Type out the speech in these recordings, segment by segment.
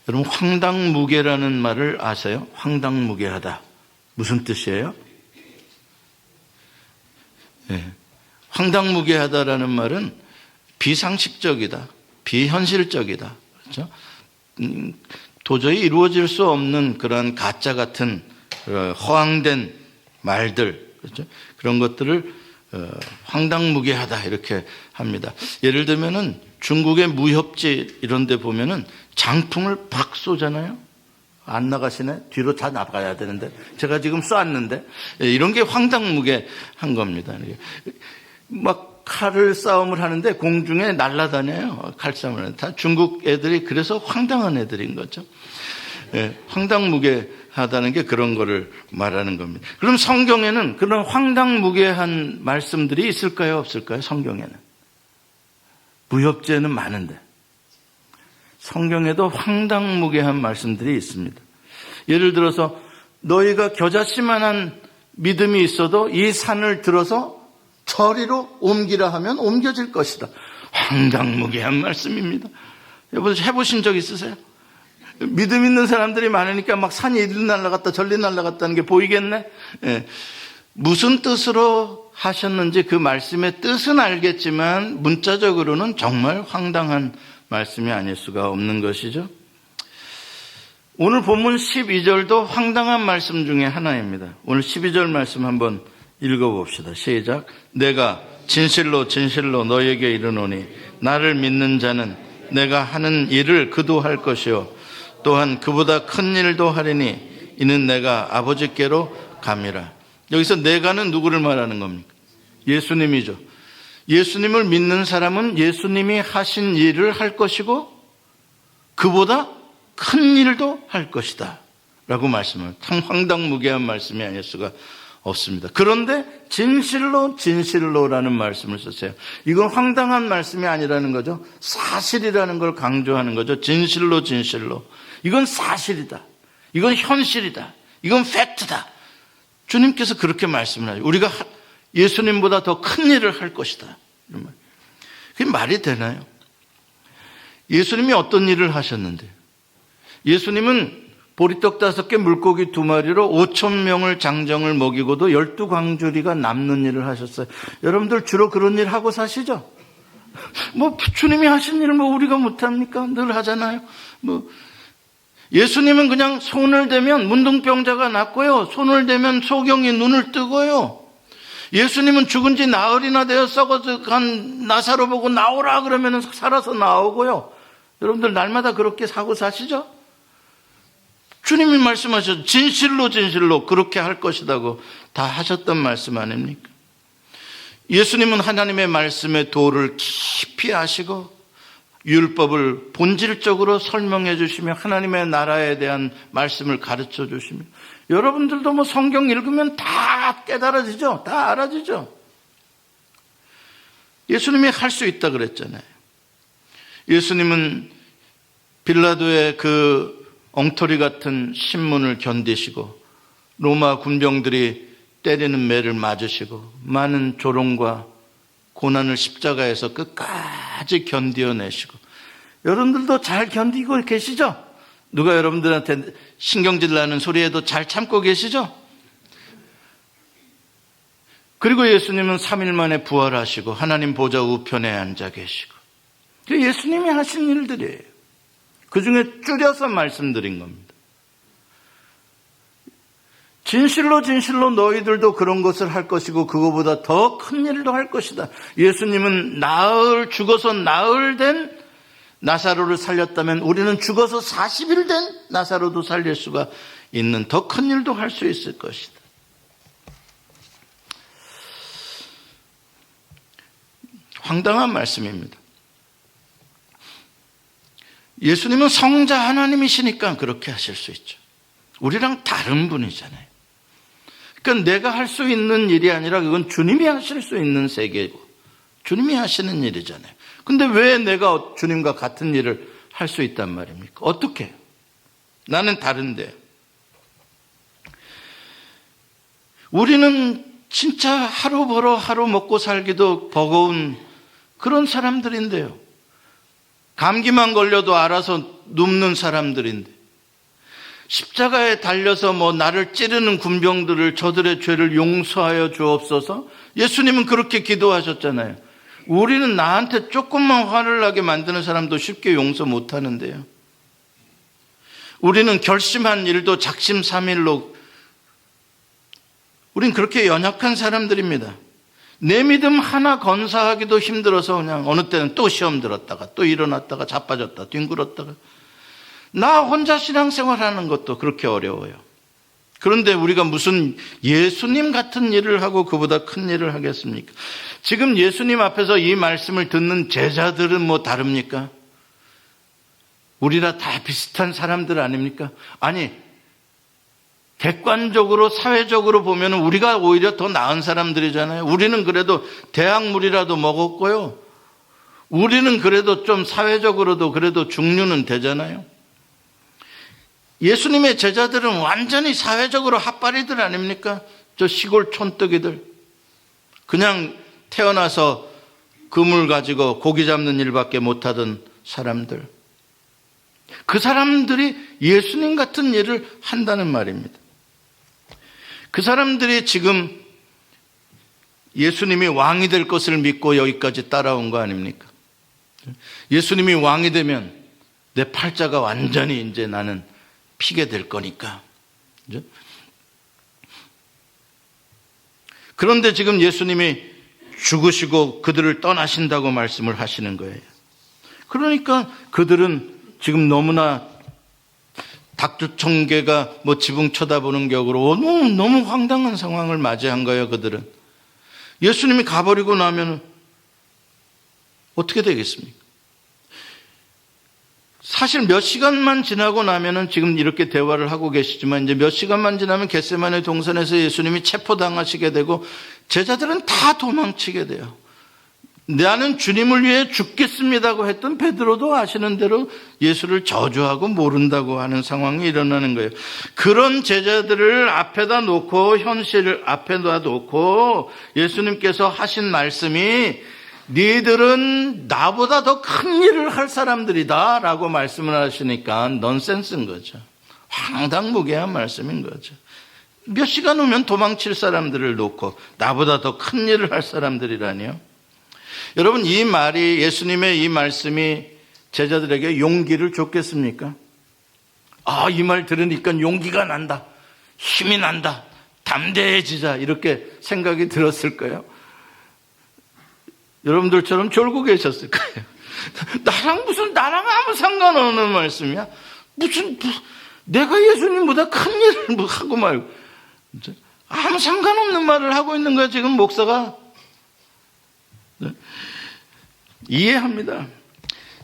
여러분, 황당무계라는 말을 아세요? 황당무계하다. 무슨 뜻이에요? 네. 황당무계하다라는 말은 비상식적이다, 비현실적이다. 그렇죠? 도저히 이루어질 수 없는 그런 가짜 같은 허황된 말들, 그렇죠? 그런 것들을 황당무계하다 이렇게 합니다. 예를 들면은 중국의 무협지 이런 데 보면은 장풍을 팍 쏘잖아요. 안 나가시네? 뒤로 다 나가야 되는데. 제가 지금 쐈는데. 이런 게 황당무계한 겁니다. 막 칼을 싸움을 하는데 공중에 날아다녀요. 칼싸움을 하는데. 다 중국 애들이 그래서 황당한 애들인 거죠. 황당무계하다는 게 그런 거를 말하는 겁니다. 그럼 성경에는 그런 황당무계한 말씀들이 있을까요? 없을까요? 성경에는. 무협지에는 많은데. 성경에도 황당무계한 말씀들이 있습니다. 예를 들어서 너희가 겨자씨만한 믿음이 있어도 이 산을 들어서 저리로 옮기라 하면 옮겨질 것이다. 황당무계한 말씀입니다. 여러분 해보신 적 있으세요? 믿음 있는 사람들이 많으니까 막 산이 이리 날아갔다 저리 날아갔다는 게 보이겠네? 무슨 뜻으로 하셨는지 그 말씀의 뜻은 알겠지만 문자적으로는 정말 황당한 말씀이 아닐 수가 없는 것이죠. 오늘 본문 12절도 황당한 말씀 중에 하나입니다. 오늘 12절 말씀 한번 읽어봅시다. 시작. 내가 진실로 진실로 너에게 이르노니 나를 믿는 자는 내가 하는 일을 그도 할 것이요 또한 그보다 큰 일도 하리니 이는 내가 아버지께로 감이라. 여기서 내가는 누구를 말하는 겁니까? 예수님이죠. 예수님을 믿는 사람은 예수님이 하신 일을 할 것이고 그보다 큰 일도 할 것이다 라고 말씀을, 참 황당무계한 말씀이 아닐 수가 없습니다. 그런데 진실로 진실로라는 말씀을 썼어요. 이건 황당한 말씀이 아니라는 거죠. 사실이라는 걸 강조하는 거죠. 진실로 진실로. 이건 사실이다. 이건 현실이다. 이건 팩트다. 주님께서 그렇게 말씀을 하죠. 우리가 예수님보다 더 큰 일을 할 것이다. 이런 말. 그게 말이 되나요? 예수님이 어떤 일을 하셨는데? 예수님은 보리떡 5개 물고기 2마리로 5,000명을 장정을 먹이고도 12광주리가 남는 일을 하셨어요. 여러분들 주로 그런 일 하고 사시죠? 뭐 주님이 하신 일을 뭐 우리가 못합니까? 늘 하잖아요. 예수님은 그냥 손을 대면 문둥병자가 낫고요. 손을 대면 소경이 눈을 뜨고요. 예수님은 죽은 지 나흘이나 되어 썩어서 간 나사로 보고 나오라 그러면 살아서 나오고요. 여러분들 날마다 그렇게 사고 사시죠? 주님이 말씀하셨죠. 진실로 진실로 그렇게 할 것이라고 다 하셨던 말씀 아닙니까? 예수님은 하나님의 말씀의 도를 깊이 아시고 율법을 본질적으로 설명해 주시며 하나님의 나라에 대한 말씀을 가르쳐 주시며 여러분들도 뭐 성경 읽으면 다 깨달아지죠? 다 알아지죠? 예수님이 할 수 있다 그랬잖아요. 예수님은 빌라도의 그 엉터리 같은 신문을 견디시고 로마 군병들이 때리는 매를 맞으시고 많은 조롱과 고난을 십자가에서 끝까지 견디어내시고 여러분들도 잘 견디고 계시죠? 누가 여러분들한테 신경질 나는 소리에도 잘 참고 계시죠? 그리고 예수님은 3일 만에 부활하시고 하나님 보좌 우편에 앉아 계시고 예수님이 하신 일들이에요. 그 중에 줄여서 말씀드린 겁니다. 진실로 진실로 너희들도 그런 것을 할 것이고 그거보다 더 큰 일도 할 것이다. 예수님은 죽어서 나흘 된 나사로를 살렸다면 우리는 죽어서 40일 된 나사로도 살릴 수가 있는 더 큰 일도 할 수 있을 것이다. 황당한 말씀입니다. 예수님은 성자 하나님이시니까 그렇게 하실 수 있죠. 우리랑 다른 분이잖아요. 그러니까 내가 할 수 있는 일이 아니라 그건 주님이 하실 수 있는 세계고 주님이 하시는 일이잖아요. 근데 왜 내가 주님과 같은 일을 할 수 있단 말입니까? 어떻게? 나는 다른데. 우리는 진짜 하루 벌어 하루 먹고 살기도 버거운 그런 사람들인데요. 감기만 걸려도 알아서 눕는 사람들인데 십자가에 달려서 나를 찌르는 군병들을 저들의 죄를 용서하여 주옵소서. 예수님은 그렇게 기도하셨잖아요. 우리는 나한테 조금만 화를 나게 만드는 사람도 쉽게 용서 못하는데요. 우리는 결심한 일도 작심삼일로 우린 그렇게 연약한 사람들입니다. 내 믿음 하나 건사하기도 힘들어서 그냥 어느 때는 또 시험 들었다가 또 일어났다가 자빠졌다 뒹굴었다가 나 혼자 신앙생활하는 것도 그렇게 어려워요. 그런데 우리가 무슨 예수님 같은 일을 하고 그보다 큰 일을 하겠습니까? 지금 예수님 앞에서 이 말씀을 듣는 제자들은 다릅니까? 우리나 다 비슷한 사람들 아닙니까? 아니, 객관적으로 사회적으로 보면 우리가 오히려 더 나은 사람들이잖아요. 우리는 그래도 대학물이라도 먹었고요. 우리는 그래도 좀 사회적으로도 그래도 중류는 되잖아요. 예수님의 제자들은 완전히 사회적으로 핫바리들 아닙니까? 저 시골 촌뜨기들. 그냥 태어나서 그물 가지고 고기 잡는 일밖에 못하던 사람들. 그 사람들이 예수님 같은 일을 한다는 말입니다. 그 사람들이 지금 예수님이 왕이 될 것을 믿고 여기까지 따라온 거 아닙니까? 예수님이 왕이 되면 내 팔자가 완전히 이제 나는 피게 될 거니까. 그죠? 그런데 지금 예수님이 죽으시고 그들을 떠나신다고 말씀을 하시는 거예요. 그러니까 그들은 지금 너무나 닭주청개가 지붕 쳐다보는 격으로 너무 황당한 상황을 맞이한 거예요. 그들은. 예수님이 가버리고 나면 어떻게 되겠습니까? 사실 몇 시간만 지나고 나면은 지금 이렇게 대화를 하고 계시지만 이제 몇 시간만 지나면 겟세마네 동산에서 예수님이 체포당하시게 되고 제자들은 다 도망치게 돼요. 나는 주님을 위해 죽겠습니다고 했던 베드로도 아시는 대로 예수를 저주하고 모른다고 하는 상황이 일어나는 거예요. 그런 제자들을 앞에다 놓고 현실 앞에다 놓고 예수님께서 하신 말씀이 니들은 나보다 더 큰 일을 할 사람들이다 라고 말씀을 하시니까 넌센스인 거죠. 황당무계한 말씀인 거죠. 몇 시간 후면 도망칠 사람들을 놓고 나보다 더 큰 일을 할 사람들이라니요. 여러분, 이 말이, 예수님의 이 말씀이 제자들에게 용기를 줬겠습니까? 이 말 들으니까 용기가 난다, 힘이 난다, 담대해지자, 이렇게 생각이 들었을 거예요. 여러분들처럼 졸고 계셨을 거예요. 나랑 아무 상관없는 말씀이야? 내가 예수님보다 큰 일을 하고 말고, 아무 상관없는 말을 하고 있는 거야, 지금 목사가. 이해합니다.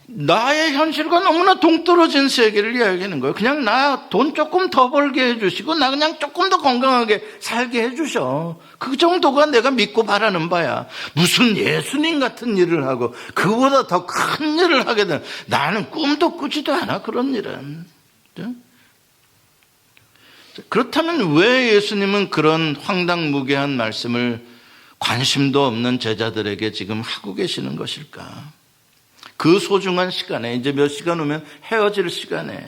나의 현실과 너무나 동떨어진 세계를 이야기하는 거예요. 그냥 나 돈 조금 더 벌게 해주시고 나 그냥 조금 더 건강하게 살게 해주셔. 그 정도가 내가 믿고 바라는 바야. 무슨 예수님 같은 일을 하고 그보다 더 큰 일을 하게 되는, 나는 꿈도 꾸지도 않아, 그런 일은. 그렇다면 왜 예수님은 그런 황당무계한 말씀을 관심도 없는 제자들에게 지금 하고 계시는 것일까? 그 소중한 시간에, 이제 몇 시간 후면 헤어질 시간에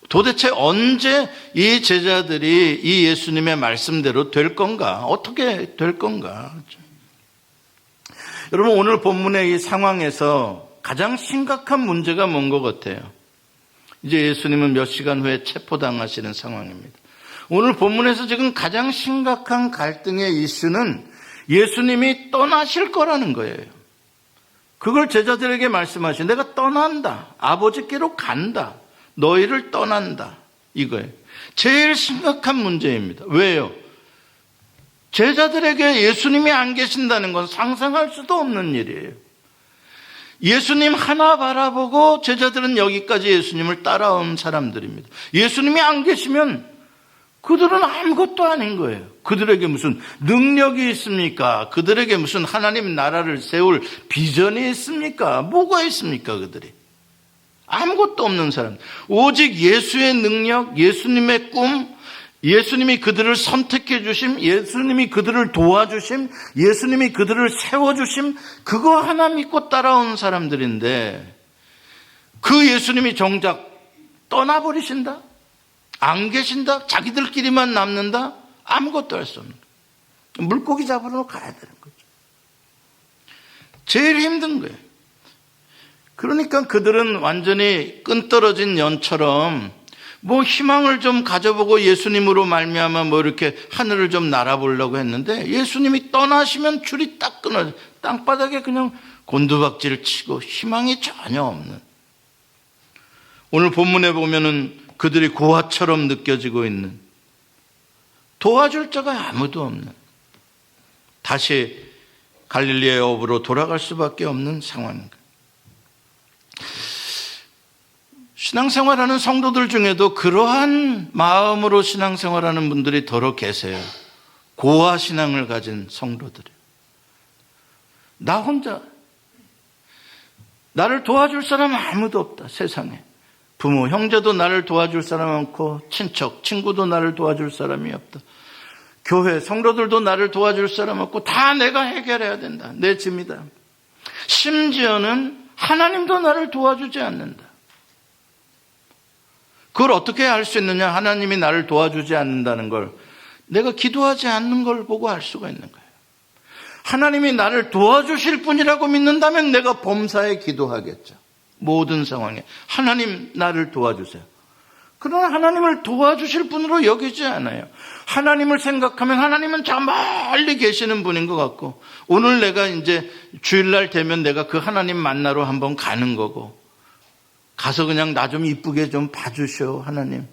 도대체 언제 이 제자들이 이 예수님의 말씀대로 될 건가? 어떻게 될 건가? 여러분, 오늘 본문의 이 상황에서 가장 심각한 문제가 뭔 것 같아요? 이제 예수님은 몇 시간 후에 체포당하시는 상황입니다. 오늘 본문에서 지금 가장 심각한 갈등의 이슈는 예수님이 떠나실 거라는 거예요. 그걸 제자들에게 말씀하신, 내가 떠난다, 아버지께로 간다, 너희를 떠난다, 이거예요. 제일 심각한 문제입니다. 왜요? 제자들에게 예수님이 안 계신다는 건 상상할 수도 없는 일이에요. 예수님 하나 바라보고 제자들은 여기까지 예수님을 따라온 사람들입니다. 예수님이 안 계시면 그들은 아무것도 아닌 거예요. 그들에게 무슨 능력이 있습니까? 그들에게 무슨 하나님 나라를 세울 비전이 있습니까? 뭐가 있습니까, 그들이? 아무것도 없는 사람. 오직 예수의 능력, 예수님의 꿈, 예수님이 그들을 선택해 주심, 예수님이 그들을 도와주심, 예수님이 그들을 세워주심, 그거 하나 믿고 따라온 사람들인데, 그 예수님이 정작 떠나버리신다? 안 계신다? 자기들끼리만 남는다? 아무것도 할 수 없는 거예요. 물고기 잡으러 가야 되는 거죠. 제일 힘든 거예요. 그러니까 그들은 완전히 끈 떨어진 연처럼 뭐 희망을 좀 가져보고 예수님으로 말미암아 뭐 이렇게 하늘을 좀 날아보려고 했는데 예수님이 떠나시면 줄이 딱 끊어져 땅바닥에 그냥 곤두박질 치고 희망이 전혀 없는, 오늘 본문에 보면은 그들이 고아처럼 느껴지고 있는, 도와줄 자가 아무도 없는, 다시 갈릴리의 어부로 돌아갈 수밖에 없는 상황입니다. 신앙생활하는 성도들 중에도 그러한 마음으로 신앙생활하는 분들이 더러 계세요. 고아 신앙을 가진 성도들이. 나 혼자, 나를 도와줄 사람 아무도 없다, 세상에. 부모, 형제도 나를 도와줄 사람 많고, 친척, 친구도 나를 도와줄 사람이 없다. 교회, 성도들도 나를 도와줄 사람 없고, 다 내가 해결해야 된다. 내 짐이다. 심지어는 하나님도 나를 도와주지 않는다. 그걸 어떻게 알 수 있느냐? 하나님이 나를 도와주지 않는다는 걸 내가 기도하지 않는 걸 보고 알 수가 있는 거예요. 하나님이 나를 도와주실 분이라고 믿는다면 내가 범사에 기도하겠죠. 모든 상황에 하나님 나를 도와주세요. 그러나 하나님을 도와주실 분으로 여기지 않아요. 하나님을 생각하면 하나님은 저 멀리 계시는 분인 것 같고, 오늘 내가 이제 주일날 되면 내가 그 하나님 만나러 한번 가는 거고, 가서 그냥 나 좀 이쁘게 좀 봐주셔 하나님.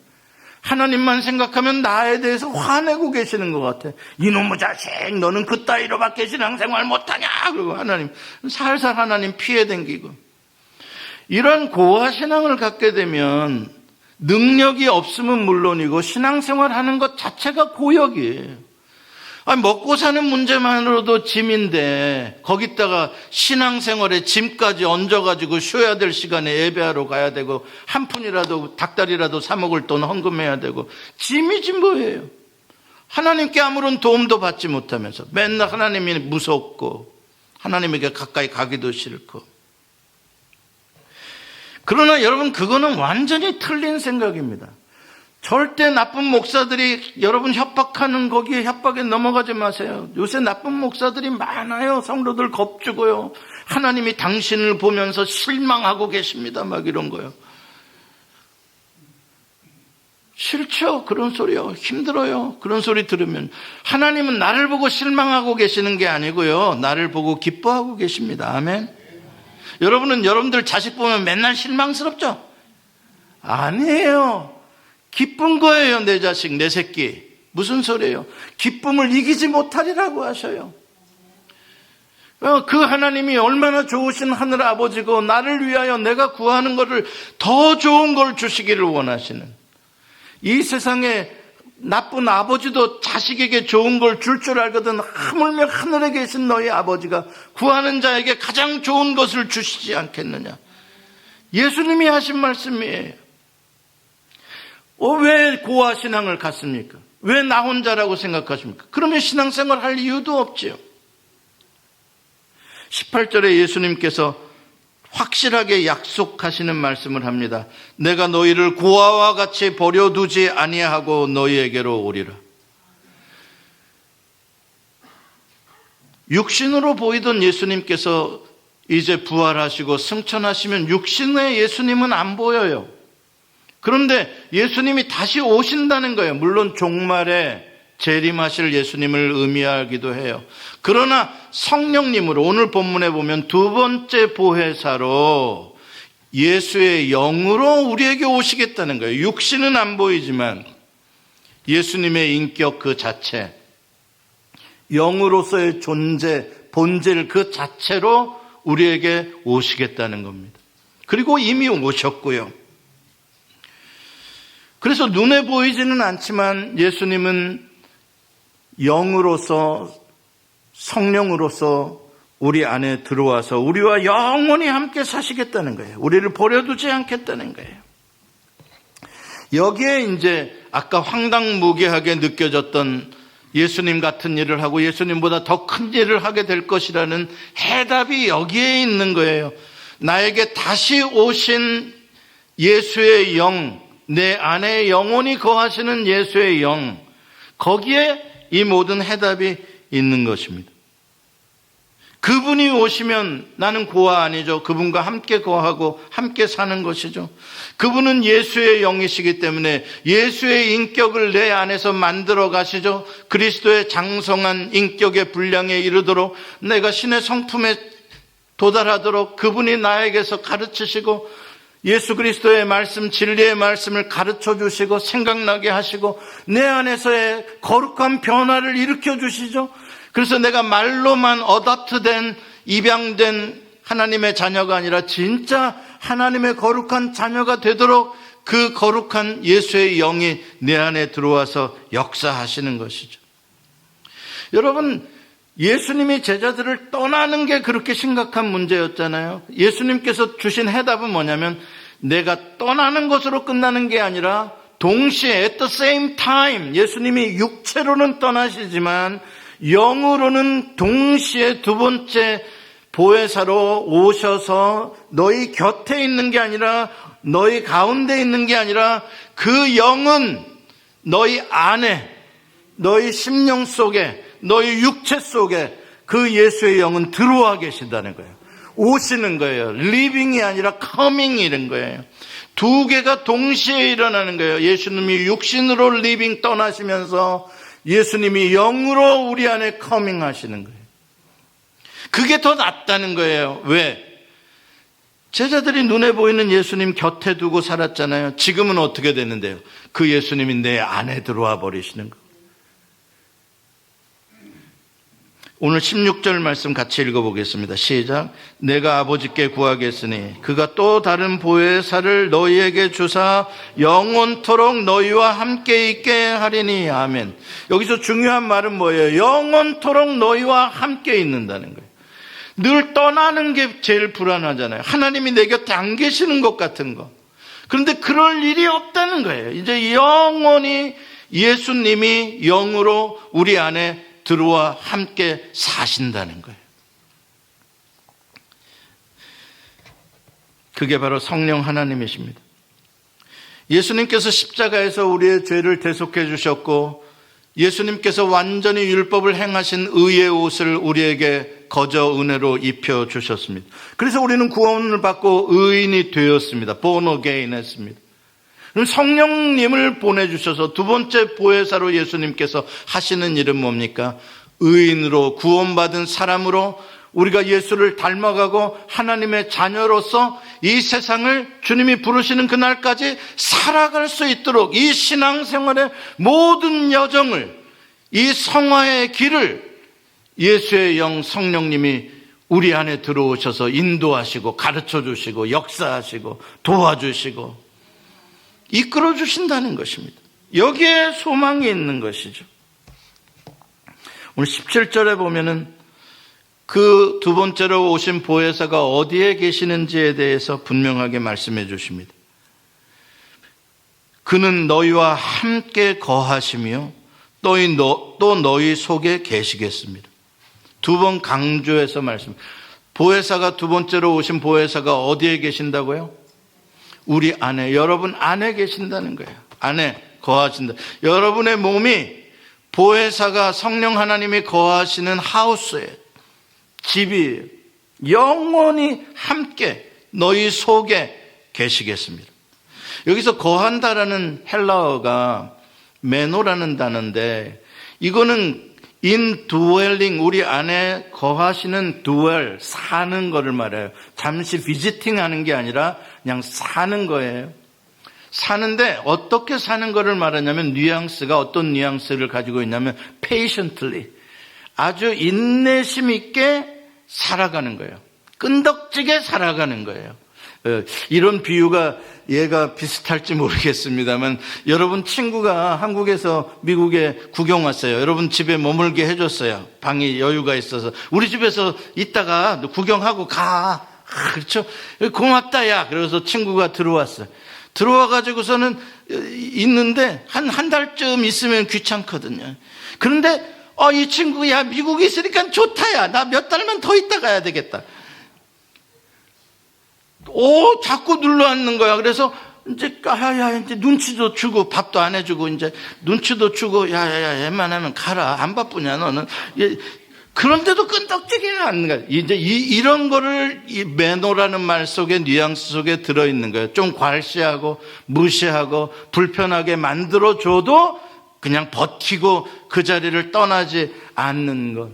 하나님만 생각하면 나에 대해서 화내고 계시는 것 같아. 이놈의 자식, 너는 그따위로밖에 신앙생활 못하냐. 그리고 하나님 살살 하나님 피해 댕기고. 이런 고아 신앙을 갖게 되면 능력이 없으면 물론이고 신앙생활하는 것 자체가 고역이에요. 먹고 사는 문제만으로도 짐인데 거기다가 신앙생활에 짐까지 얹어가지고 쉬어야 될 시간에 예배하러 가야 되고, 한 푼이라도 닭다리라도 사 먹을 돈 헌금해야 되고, 짐이지 뭐예요. 하나님께 아무런 도움도 받지 못하면서 맨날 하나님이 무섭고 하나님에게 가까이 가기도 싫고. 그러나 여러분, 그거는 완전히 틀린 생각입니다. 절대 나쁜 목사들이 여러분 협박하는 거기에 협박에 넘어가지 마세요. 요새 나쁜 목사들이 많아요. 성도들 겁주고요. 하나님이 당신을 보면서 실망하고 계십니다. 막 이런 거요. 싫죠? 그런 소리요. 힘들어요. 그런 소리 들으면. 하나님은 나를 보고 실망하고 계시는 게 아니고요. 나를 보고 기뻐하고 계십니다. 아멘. 여러분은 여러분들 자식 보면 맨날 실망스럽죠? 아니에요. 기쁜 거예요. 내 자식, 내 새끼. 무슨 소리예요? 기쁨을 이기지 못하리라고 하셔요. 그 하나님이 얼마나 좋으신 하늘 아버지고 나를 위하여 내가 구하는 것을 더 좋은 걸 주시기를 원하시는, 이 세상에 나쁜 아버지도 자식에게 좋은 걸 줄 줄 알거든 하물며 하늘에 계신 너희 아버지가 구하는 자에게 가장 좋은 것을 주시지 않겠느냐. 예수님이 하신 말씀이에요. 왜 고아 신앙을 갖습니까? 왜 나 혼자라고 생각하십니까? 그러면 신앙생활 할 이유도 없지요. 18절에 예수님께서 확실하게 약속하시는 말씀을 합니다. 내가 너희를 고아와 같이 버려두지 아니하고 너희에게로 오리라. 육신으로 보이던 예수님께서 이제 부활하시고 승천하시면 육신의 예수님은 안 보여요. 그런데 예수님이 다시 오신다는 거예요. 물론 종말에 재림하실 예수님을 의미하기도 해요. 그러나 성령님으로 오늘 본문에 보면 두 번째 보혜사로 예수의 영으로 우리에게 오시겠다는 거예요. 육신은 안 보이지만 예수님의 인격 그 자체, 영으로서의 존재, 본질 그 자체로 우리에게 오시겠다는 겁니다. 그리고 이미 오셨고요. 그래서 눈에 보이지는 않지만 예수님은 영으로서, 성령으로서 우리 안에 들어와서 우리와 영원히 함께 사시겠다는 거예요. 우리를 버려두지 않겠다는 거예요. 여기에 이제 아까 황당무계하게 느껴졌던 예수님 같은 일을 하고 예수님보다 더 큰 일을 하게 될 것이라는 해답이 여기에 있는 거예요. 나에게 다시 오신 예수의 영, 내 안에 영원히 거하시는 예수의 영, 거기에 이 모든 해답이 있는 것입니다. 그분이 오시면 나는 고아 아니죠. 그분과 함께 거하고 함께 사는 것이죠. 그분은 예수의 영이시기 때문에 예수의 인격을 내 안에서 만들어 가시죠. 그리스도의 장성한 인격의 분량에 이르도록, 내가 신의 성품에 도달하도록 그분이 나에게서 가르치시고, 예수 그리스도의 말씀, 진리의 말씀을 가르쳐 주시고 생각나게 하시고 내 안에서의 거룩한 변화를 일으켜 주시죠. 그래서 내가 말로만 어답트된, 입양된 하나님의 자녀가 아니라 진짜 하나님의 거룩한 자녀가 되도록 그 거룩한 예수의 영이 내 안에 들어와서 역사하시는 것이죠. 여러분, 예수님이 제자들을 떠나는 게 그렇게 심각한 문제였잖아요. 예수님께서 주신 해답은 뭐냐면, 내가 떠나는 것으로 끝나는 게 아니라 동시에 at the same time, 예수님이 육체로는 떠나시지만 영으로는 동시에 두 번째 보혜사로 오셔서 너희 곁에 있는 게 아니라, 너희 가운데 있는 게 아니라, 그 영은 너희 안에, 너희 심령 속에, 너희 육체 속에 그 예수의 영은 들어와 계신다는 거예요. 오시는 거예요. 리빙이 아니라 커밍이 이런 거예요. 두 개가 동시에 일어나는 거예요. 예수님이 육신으로 리빙 떠나시면서 예수님이 영으로 우리 안에 커밍 하시는 거예요. 그게 더 낫다는 거예요. 왜? 제자들이 눈에 보이는 예수님 곁에 두고 살았잖아요. 지금은 어떻게 됐는데요? 그 예수님이 내 안에 들어와 버리시는 거예요. 오늘 16절 말씀 같이 읽어보겠습니다. 시작. 내가 아버지께 구하겠으니 그가 또 다른 보혜사를 너희에게 주사 영원토록 너희와 함께 있게 하리니. 아멘. 여기서 중요한 말은 뭐예요? 영원토록 너희와 함께 있는다는 거예요. 늘 떠나는 게 제일 불안하잖아요. 하나님이 내 곁에 안 계시는 것 같은 거. 그런데 그럴 일이 없다는 거예요. 이제 영원히 예수님이 영으로 우리 안에 들어와 함께 사신다는 거예요. 그게 바로 성령 하나님이십니다. 예수님께서 십자가에서 우리의 죄를 대속해 주셨고, 예수님께서 완전히 율법을 행하신 의의 옷을 우리에게 거저 은혜로 입혀 주셨습니다. 그래서 우리는 구원을 받고 의인이 되었습니다. born again 했습니다. 그럼 성령님을 보내주셔서 두 번째 보혜사로 예수님께서 하시는 일은 뭡니까? 의인으로 구원받은 사람으로 우리가 예수를 닮아가고 하나님의 자녀로서 이 세상을 주님이 부르시는 그날까지 살아갈 수 있도록 이 신앙생활의 모든 여정을, 이 성화의 길을 예수의 영 성령님이 우리 안에 들어오셔서 인도하시고 가르쳐 주시고 역사하시고 도와주시고 이끌어 주신다는 것입니다. 여기에 소망이 있는 것이죠. 오늘 17절에 보면은 그 두 번째로 오신 보혜사가 어디에 계시는지에 대해서 분명하게 말씀해 주십니다. 그는 너희와 함께 거하시며 또 너희 속에 계시겠습니다. 두 번 강조해서 말씀. 보혜사가 두 번째로 오신 보혜사가 어디에 계신다고요? 우리 안에, 여러분 안에 계신다는 거예요. 안에 거하신다. 여러분의 몸이 보혜사가 성령 하나님이 거하시는 하우스예요. 집이에요. 영원히 함께 너희 속에 계시겠습니다. 여기서 거한다라는 헬라어가 메노라는 단어인데, 이거는 indwelling, 우리 안에 거하시는 dwell, 사는 거를 말해요. 잠시 visiting 하는 게 아니라 그냥 사는 거예요. 사는데 어떻게 사는 거를 말하냐면, 뉘앙스가 어떤 뉘앙스를 가지고 있냐면 patiently, 아주 인내심 있게 살아가는 거예요. 끈덕지게 살아가는 거예요. 이런 비유가 얘가 비슷할지 모르겠습니다만, 여러분 친구가 한국에서 미국에 구경 왔어요. 여러분 집에 머물게 해줬어요. 방이 여유가 있어서. 우리 집에서 있다가 구경하고 가. 그렇죠? 고맙다 야. 그래서 친구가 들어왔어요. 들어와가지고서는 있는데 한 달쯤 있으면 귀찮거든요. 그런데 이 친구, 야, 미국에 있으니까 좋다, 야. 나 몇 달만 더 있다 가야 되겠다. 자꾸 눌러 앉는 거야. 그래서 이제 눈치도 주고 밥도 안 해주고 이제 눈치도 주고 웬만하면 가라. 안 바쁘냐 너는. 그런데도 끈덕지기가 않는 거야. 이제 이런 거를 이 매너라는 말 속에 뉘앙스 속에 들어있는 거예요. 좀 괄시하고 무시하고 불편하게 만들어줘도 그냥 버티고 그 자리를 떠나지 않는 것.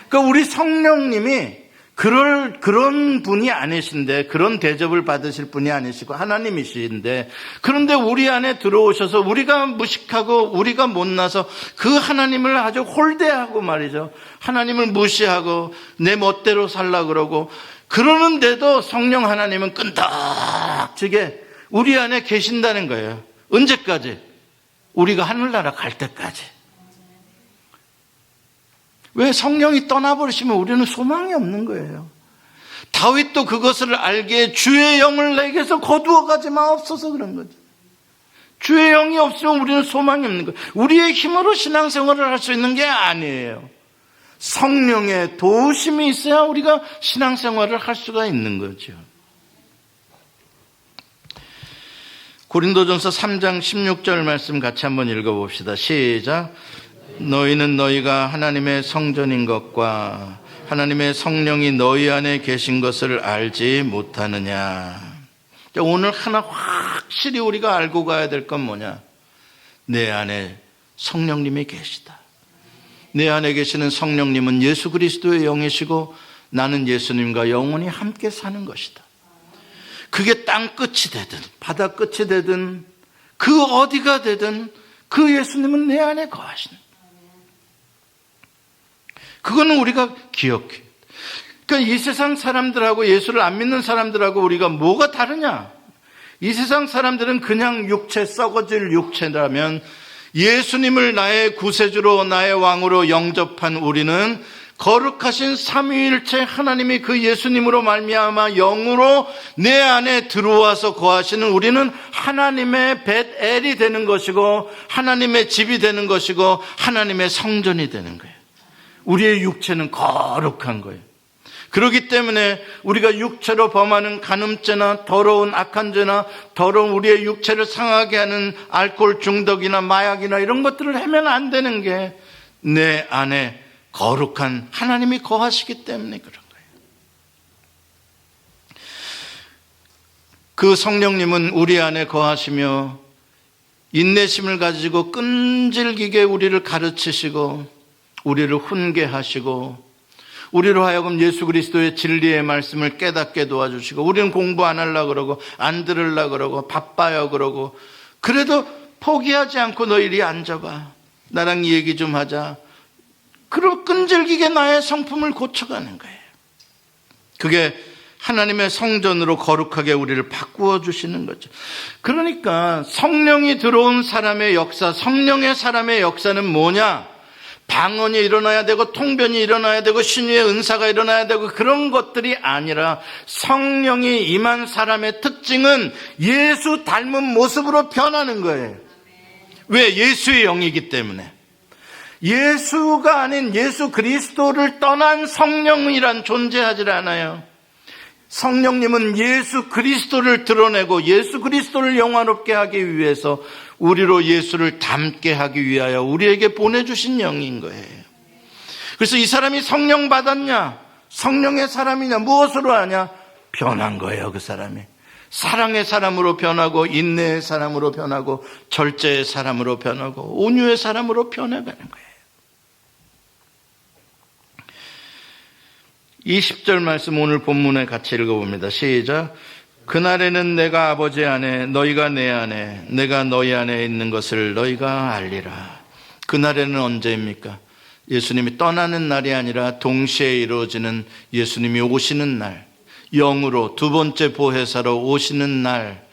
그러니까 우리 성령님이 그런 분이 아니신데, 그런 대접을 받으실 분이 아니시고 하나님이신데, 그런데 우리 안에 들어오셔서 우리가 무식하고 우리가 못나서 그 하나님을 아주 홀대하고 말이죠. 하나님을 무시하고 내 멋대로 살라 그러고 그러는데도 성령 하나님은 끈덕지게 우리 안에 계신다는 거예요. 언제까지? 우리가 하늘나라 갈 때까지. 왜? 성령이 떠나버리시면 우리는 소망이 없는 거예요. 다윗도 그것을 알기에 주의 영을 내게서 거두어 가지 마옵소서 그런 거죠. 주의 영이 없으면 우리는 소망이 없는 거예요. 우리의 힘으로 신앙생활을 할 수 있는 게 아니에요. 성령의 도우심이 있어야 우리가 신앙생활을 할 수가 있는 거죠. 고린도전서 3장 16절 말씀 같이 한번 읽어봅시다. 시작. 너희는 너희가 하나님의 성전인 것과 하나님의 성령이 너희 안에 계신 것을 알지 못하느냐. 오늘 하나 확실히 우리가 알고 가야 될 건 뭐냐? 내 안에 성령님이 계시다. 내 안에 계시는 성령님은 예수 그리스도의 영이시고 나는 예수님과 영원히 함께 사는 것이다. 그게 땅 끝이 되든 바다 끝이 되든 그 어디가 되든 그 예수님은 내 안에 거하신다. 그거는 우리가 기억해. 그러니까 이 세상 사람들하고 예수를 안 믿는 사람들하고 우리가 뭐가 다르냐? 이 세상 사람들은 그냥 육체, 썩어질 육체라면 예수님을 나의 구세주로 나의 왕으로 영접한 우리는 거룩하신 삼위일체 하나님이 그 예수님으로 말미암아 영으로 내 안에 들어와서 거하시는 우리는 하나님의 벳엘이 되는 것이고 하나님의 집이 되는 것이고 하나님의 성전이 되는 거예요. 우리의 육체는 거룩한 거예요. 그렇기 때문에 우리가 육체로 범하는 간음죄나 더러운 악한 죄나 더러운 우리의 육체를 상하게 하는 알코올 중독이나 마약이나 이런 것들을 하면 안 되는 게 내 안에 거룩한 하나님이 거하시기 때문에 그런 거예요. 그 성령님은 우리 안에 거하시며 인내심을 가지고 끈질기게 우리를 가르치시고 우리를 훈계하시고 우리로 하여금 예수 그리스도의 진리의 말씀을 깨닫게 도와주시고 우리는 공부 안 하려고 그러고 안 들으려고 그러고 바빠요 그러고 그래도 포기하지 않고 너 이리 앉아봐. 나랑 얘기 좀 하자. 그리고 끈질기게 나의 성품을 고쳐가는 거예요. 그게 하나님의 성전으로 거룩하게 우리를 바꾸어 주시는 거죠. 그러니까 성령이 들어온 사람의 역사, 성령의 사람의 역사는 뭐냐? 방언이 일어나야 되고 통변이 일어나야 되고 신유의 은사가 일어나야 되고 그런 것들이 아니라 성령이 임한 사람의 특징은 예수 닮은 모습으로 변하는 거예요. 왜? 예수의 영이기 때문에. 예수가 아닌 예수 그리스도를 떠난 성령이란 존재하지 않아요. 성령님은 예수 그리스도를 드러내고 예수 그리스도를 영화롭게 하기 위해서 우리로 예수를 닮게 하기 위하여 우리에게 보내주신 영인 거예요. 그래서 이 사람이 성령 받았냐? 성령의 사람이냐? 무엇으로 하냐? 변한 거예요. 그 사람이 사랑의 사람으로 변하고 인내의 사람으로 변하고 절제의 사람으로 변하고 온유의 사람으로 변해가는 거예요. 20절 말씀 오늘 본문에 같이 읽어봅니다. 시작. 그날에는 내가 아버지 안에 너희가 내 안에 내가 너희 안에 있는 것을 너희가 알리라. 그날에는 언제입니까? 예수님이 떠나는 날이 아니라 동시에 이루어지는 예수님이 오시는 날, 영으로 두 번째 보혜사로 오시는 날,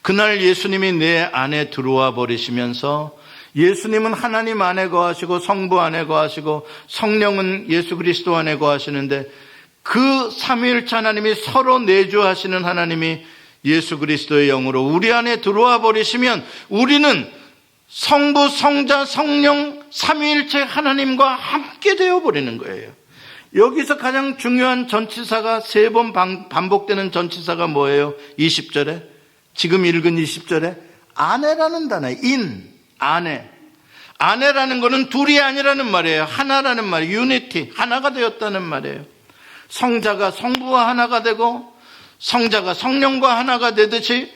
그날 예수님이 내 안에 들어와 버리시면서 예수님은 하나님 안에 거하시고 성부 안에 거하시고 성령은 예수 그리스도 안에 거하시는데 그 삼위일체 하나님이 서로 내주하시는 하나님이 예수 그리스도의 영으로 우리 안에 들어와 버리시면 우리는 성부, 성자, 성령 삼위일체 하나님과 함께 되어 버리는 거예요. 여기서 가장 중요한 전치사가 3번 반복되는 전치사가 뭐예요? 20절에 지금 읽은 20절에 아내라는 단어예요. 아내. 아내라는 것은 둘이 아니라는 말이에요. 하나라는 말이에요. 유니티, 하나가 되었다는 말이에요. 성자가 성부와 하나가 되고 성자가 성령과 하나가 되듯이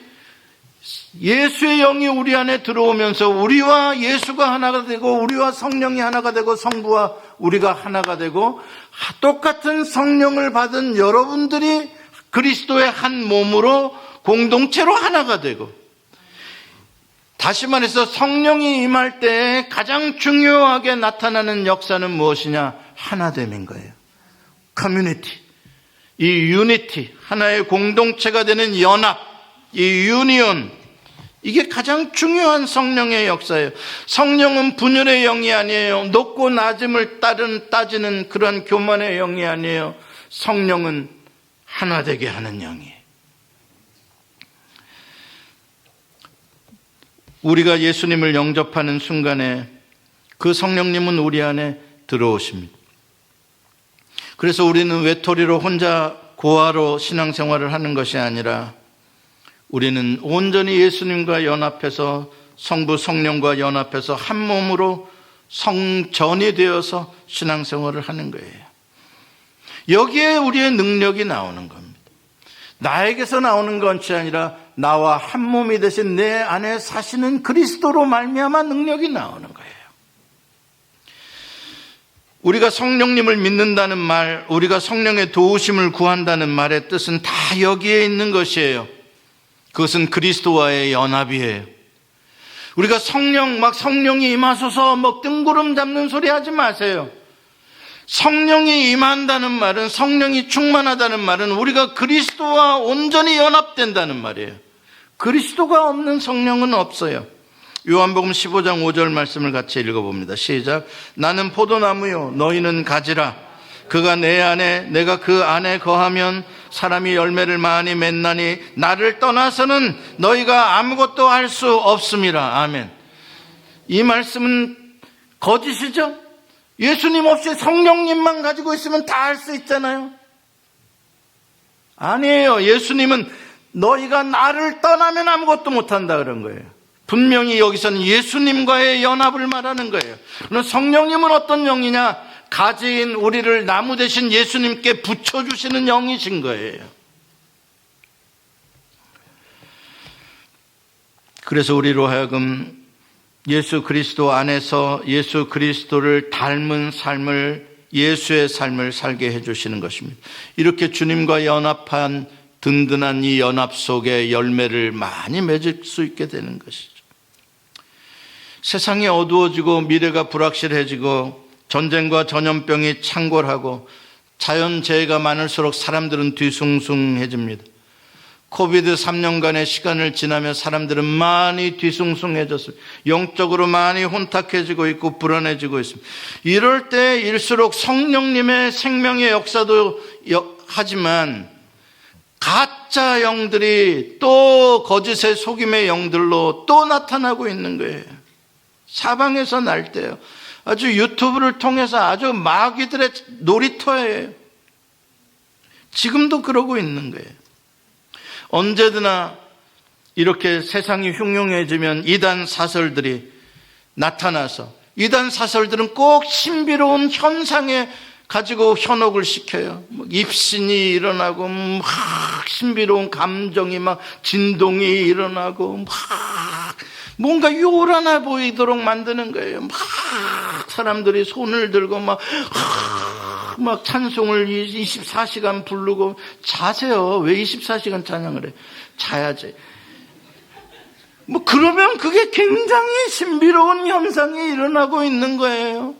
예수의 영이 우리 안에 들어오면서 우리와 예수가 하나가 되고 우리와 성령이 하나가 되고 성부와 우리가 하나가 되고 똑같은 성령을 받은 여러분들이 그리스도의 한 몸으로 공동체로 하나가 되고, 다시 말해서 성령이 임할 때 가장 중요하게 나타나는 역사는 무엇이냐? 하나됨인 거예요. 커뮤니티, 이 유니티, 하나의 공동체가 되는 연합, 이 유니온, 이게 가장 중요한 성령의 역사예요. 성령은 분열의 영이 아니에요. 높고 낮음을 따지는 그런 교만의 영이 아니에요. 성령은 하나 되게 하는 영이에요. 우리가 예수님을 영접하는 순간에 그 성령님은 우리 안에 들어오십니다. 그래서 우리는 외톨이로 혼자 고아로 신앙생활을 하는 것이 아니라 우리는 온전히 예수님과 연합해서 성부 성령과 연합해서 한 몸으로 성전이 되어서 신앙생활을 하는 거예요. 여기에 우리의 능력이 나오는 겁니다. 나에게서 나오는 것이 아니라 나와 한 몸이 되신 내 안에 사시는 그리스도로 말미암아 능력이 나오는 거예요. 우리가 성령님을 믿는다는 말, 우리가 성령의 도우심을 구한다는 말의 뜻은 다 여기에 있는 것이에요. 그것은 그리스도와의 연합이에요. 우리가 성령이 임하소서 뜬구름 잡는 소리 하지 마세요. 성령이 임한다는 말은, 성령이 충만하다는 말은 우리가 그리스도와 온전히 연합된다는 말이에요. 그리스도가 없는 성령은 없어요. 요한복음 15장 5절 말씀을 같이 읽어봅니다. 시작. 나는 포도나무요 너희는 가지라. 그가 내 안에 내가 그 안에 거하면 사람이 열매를 많이 맺나니 나를 떠나서는 너희가 아무것도 할 수 없음이라. 아멘. 이 말씀은 거짓이죠? 예수님 없이 성령님만 가지고 있으면 다 할 수 있잖아요. 아니에요. 예수님은 너희가 나를 떠나면 아무것도 못한다 그런 거예요. 분명히 여기서는 예수님과의 연합을 말하는 거예요. 그럼 성령님은 어떤 영이냐? 가지인 우리를 나무 대신 예수님께 붙여주시는 영이신 거예요. 그래서 우리로 하여금 예수 그리스도 안에서 예수 그리스도를 닮은 삶을, 예수의 삶을 살게 해주시는 것입니다. 이렇게 주님과 연합한 든든한 이 연합 속에 열매를 많이 맺을 수 있게 되는 것이죠. 세상이 어두워지고 미래가 불확실해지고 전쟁과 전염병이 창궐하고 자연재해가 많을수록 사람들은 뒤숭숭해집니다. 코비드 3년간의 시간을 지나며 사람들은 많이 뒤숭숭해졌어요. 영적으로 많이 혼탁해지고 있고 불안해지고 있습니다. 이럴 때일수록 성령님의 생명의 역사도 하지만 가짜 영들이 또 거짓의 속임의 영들로 또 나타나고 있는 거예요. 사방에서 날 때요. 아주 유튜브를 통해서 아주 마귀들의 놀이터예요. 지금도 그러고 있는 거예요. 언제드나 이렇게 세상이 흉흉해지면 이단 사설들이 나타나서, 이단 사설들은 꼭 신비로운 현상에 가지고 현혹을 시켜요. 입신이 일어나고 막 신비로운 감정이 막 진동이 일어나고 막 뭔가 요란해 보이도록 만드는 거예요. 막 사람들이 손을 들고 막 찬송을 24시간 부르고. 자세요. 왜 24시간 찬양을 해? 자야지. 그러면 그게 굉장히 신비로운 현상이 일어나고 있는 거예요.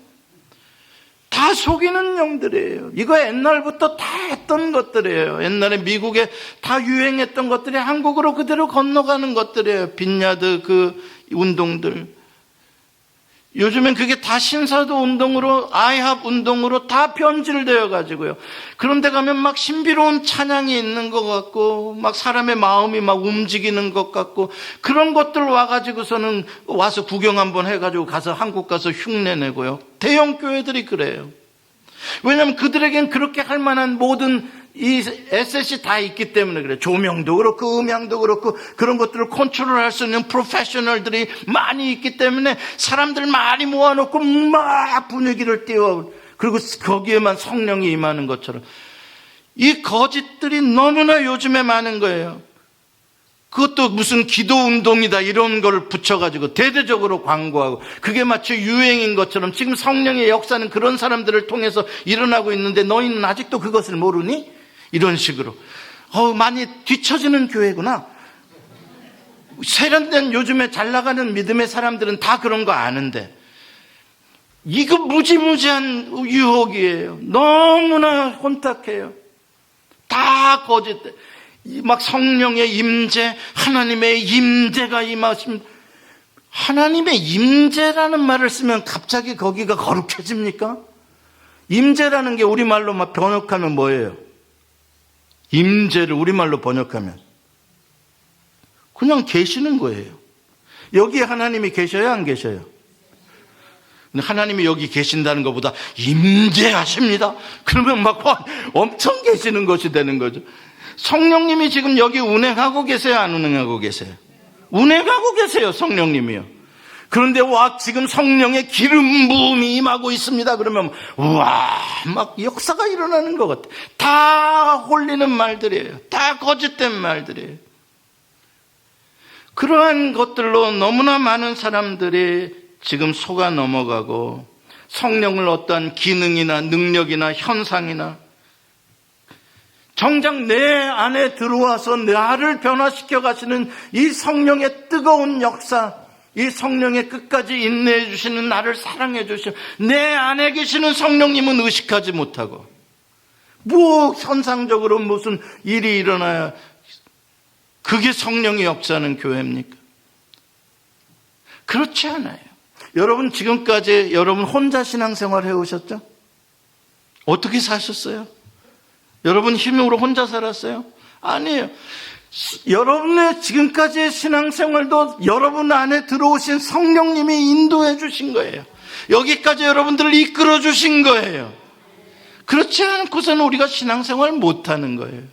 다 속이는 영들이에요. 이거 옛날부터 다 했던 것들이에요. 옛날에 미국에 다 유행했던 것들이 한국으로 그대로 건너가는 것들이에요. 빈야드 그 운동들. 요즘엔 그게 다 신사도 운동으로, 아이합 운동으로 다 변질되어 가지고요. 그런데 가면 막 신비로운 찬양이 있는 것 같고, 막 사람의 마음이 막 움직이는 것 같고, 그런 것들 와가지고서는 와서 구경 한번 해가지고 가서 한국 가서 흉내 내고요. 대형 교회들이 그래요. 왜냐하면 그들에겐 그렇게 할 만한 모든 이 에셋이 다 있기 때문에 그래. 조명도 그렇고 음향도 그렇고 그런 것들을 컨트롤할 수 있는 프로페셔널들이 많이 있기 때문에 사람들 많이 모아놓고 막 분위기를 띄워. 그리고 거기에만 성령이 임하는 것처럼. 이 거짓들이 너무나 요즘에 많은 거예요. 그것도 무슨 기도 운동이다 이런 걸 붙여가지고 대대적으로 광고하고 그게 마치 유행인 것처럼 지금 성령의 역사는 그런 사람들을 통해서 일어나고 있는데 너희는 아직도 그것을 모르니? 이런 식으로. 많이 뒤처지는 교회구나. 세련된 요즘에 잘 나가는 믿음의 사람들은 다 그런 거 아는데 이거 무지무지한 유혹이에요. 너무나 혼탁해요. 다 거짓. 막 성령의 임재, 하나님의 임재가 임하십니다. 하나님의 임재라는 말을 쓰면 갑자기 거기가 거룩해집니까? 임재라는 게 우리말로 막 번역하면 뭐예요? 임재를 우리말로 번역하면 그냥 계시는 거예요. 여기에 하나님이 계셔요, 안 계셔요? 하나님이 여기 계신다는 것보다 임재하십니다. 그러면 막 엄청 계시는 것이 되는 거죠. 성령님이 지금 여기 운행하고 계세요, 안 운행하고 계세요? 운행하고 계세요, 성령님이요. 그런데 지금 성령의 기름 부음이 임하고 있습니다. 그러면 막 역사가 일어나는 것 같아요. 다 홀리는 말들이에요. 다 거짓된 말들이에요. 그러한 것들로 너무나 많은 사람들이 지금 속아 넘어가고 성령을 어떠한 기능이나 능력이나 현상이나 정작 내 안에 들어와서 나를 변화시켜 가시는 이 성령의 뜨거운 역사, 이 성령의 끝까지 인내해 주시는 나를 사랑해 주시는 내 안에 계시는 성령님은 의식하지 못하고 현상적으로 무슨 일이 일어나야 그게 성령의 역사는 교회입니까? 그렇지 않아요. 여러분 지금까지 여러분 혼자 신앙생활 해오셨죠? 어떻게 사셨어요? 여러분 힘으로 혼자 살았어요? 아니에요. 여러분의 지금까지의 신앙생활도 여러분 안에 들어오신 성령님이 인도해 주신 거예요. 여기까지 여러분들을 이끌어 주신 거예요. 그렇지 않고서는 우리가 신앙생활 못하는 거예요.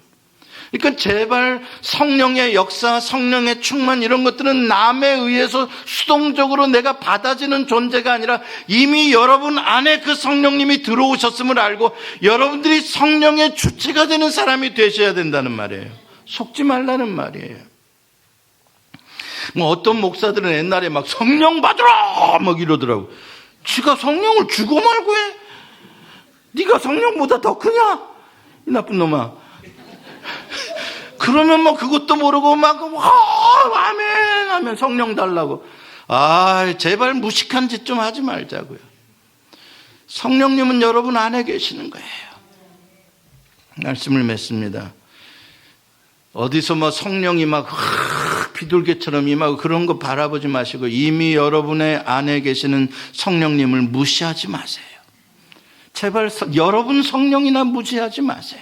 그러니까 제발 성령의 역사, 성령의 충만 이런 것들은 남에 의해서 수동적으로 내가 받아지는 존재가 아니라 이미 여러분 안에 그 성령님이 들어오셨음을 알고 여러분들이 성령의 주체가 되는 사람이 되셔야 된다는 말이에요. 속지 말라는 말이에요. 어떤 목사들은 옛날에 막 성령 받으라 막 이러더라고. 지가 성령을 주고 말고 해? 네가 성령보다 더 크냐? 이 나쁜 놈아. 그러면 뭐 그것도 모르고 막 아멘 하면 성령 달라고. 제발 무식한 짓 좀 하지 말자고요. 성령님은 여러분 안에 계시는 거예요. 말씀을 맺습니다. 어디서 뭐 성령이 막 비둘기처럼 임하고 그런 거 바라보지 마시고 이미 여러분의 안에 계시는 성령님을 무시하지 마세요. 제발 여러분 성령이나 무시하지 마세요.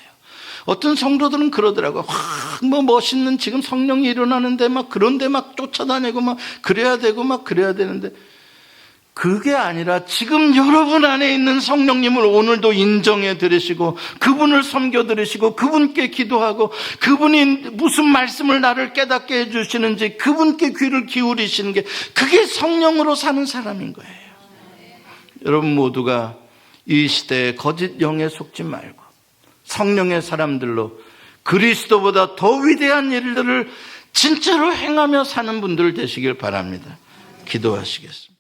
어떤 성도들은 그러더라고요. 멋있는 지금 성령이 일어나는데 막 그런데 막 쫓아다니고 막 그래야 되고 막 그래야 되는데 그게 아니라 지금 여러분 안에 있는 성령님을 오늘도 인정해 드리시고 그분을 섬겨 드리시고 그분께 기도하고 그분이 무슨 말씀을 나를 깨닫게 해 주시는지 그분께 귀를 기울이시는 게 그게 성령으로 사는 사람인 거예요. 여러분 모두가 이 시대에 거짓 영에 속지 말고 성령의 사람들로 그리스도보다 더 위대한 일들을 진짜로 행하며 사는 분들 되시길 바랍니다. 기도하시겠습니다.